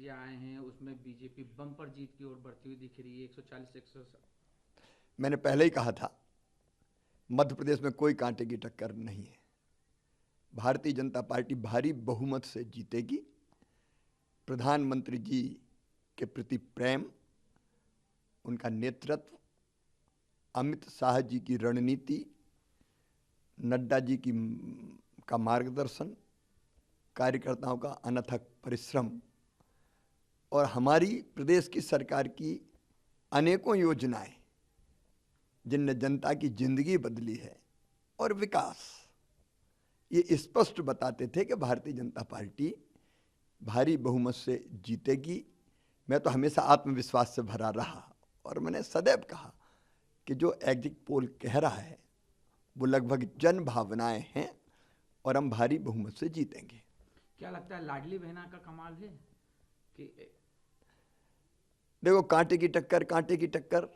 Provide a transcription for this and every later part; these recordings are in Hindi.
राशियां आए हैं उसमें बीजेपी बम्पर जीत की ओर बढ़ती हुई दिख रही है 140 100। मैंने पहले ही कहा था मध्य प्रदेश में कोई कांटे की टक्कर नहीं है। भारतीय जनता पार्टी भारी बहुमत से जीतेगी। प्रधानमंत्री जी के प्रति प्रेम, उनका नेतृत्व, अमित शाह जी की रणनीति, नड्डा जी की का मार्गदर्शन, कार्यकर्ताओं का अनथक परिश्रम और हमारी प्रदेश की सरकार की अनेकों योजनाएं जिनने जनता की जिंदगी बदली है और विकास, ये स्पष्ट बताते थे कि भारतीय जनता पार्टी भारी बहुमत से जीतेगी। मैं तो हमेशा आत्मविश्वास से भरा रहा और मैंने सदैव कहा कि जो एग्जिट पोल कह रहा है वो लगभग जन भावनाएं हैं और हम भारी बहुमत से जीतेंगे। क्या लगता है लाडली बहना का कमाल है कि देखो, कांटे की टक्कर,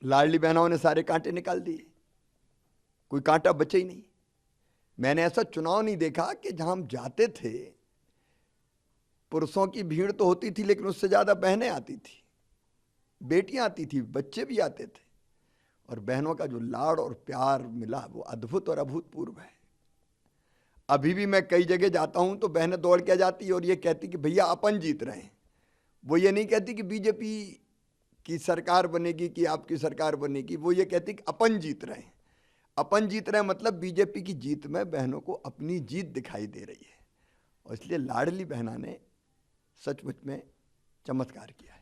लाडली बहनों ने सारे कांटे निकाल दिए, कोई कांटा बचे ही नहीं। मैंने ऐसा चुनाव नहीं देखा कि जहां हम जाते थे पुरुषों की भीड़ तो होती थी लेकिन उससे ज्यादा बहनें आती थी, बेटियां आती थी, बच्चे भी आते थे और बहनों का जो लाड़ और प्यार मिला वो अद्भुत और अभूतपूर्व है। अभी भी मैं कई जगह जाता हूं तो बहनें दौड़ के जाती है और ये कहती कि भैया अपन जीत रहे हैं। वो ये नहीं कहती कि बीजेपी की सरकार बनेगी कि आपकी सरकार बनेगी, वो ये कहती कि अपन जीत रहे हैं। अपन जीत रहे हैं मतलब बीजेपी की जीत में बहनों को अपनी जीत दिखाई दे रही है और इसलिए लाडली बहना ने सचमुच में चमत्कार किया है।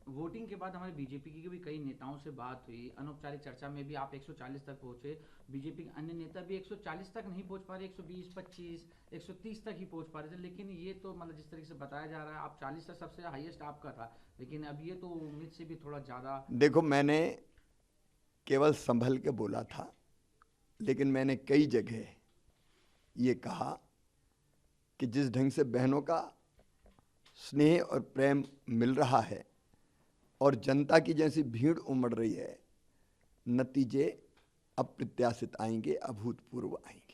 वोटिंग के बाद हमारे बीजेपी की भी कई नेताओं से बात हुई, अनौपचारिक चर्चा में भी आप 140 तक पहुंचे, बीजेपी के अन्य नेता भी 140 तक नहीं पहुंच पा रहे, 120 25 130 तक ही पहुंच पा रहे थे। लेकिन ये तो मतलब जिस तरीके से बताया जा रहा है आप 40 तक सबसे हाईएस्ट आपका था, लेकिन अब ये तो उम्मीद से भी थोड़ा ज़्यादा। देखो, मैंने केवल संभल के बोला था लेकिन मैंने कई जगह ये कहा कि जिस ढंग से बहनों का स्नेह और प्रेम मिल रहा है और जनता की जैसी भीड़ उमड़ रही है, नतीजे अप्रत्याशित आएंगे, अभूतपूर्व आएंगे।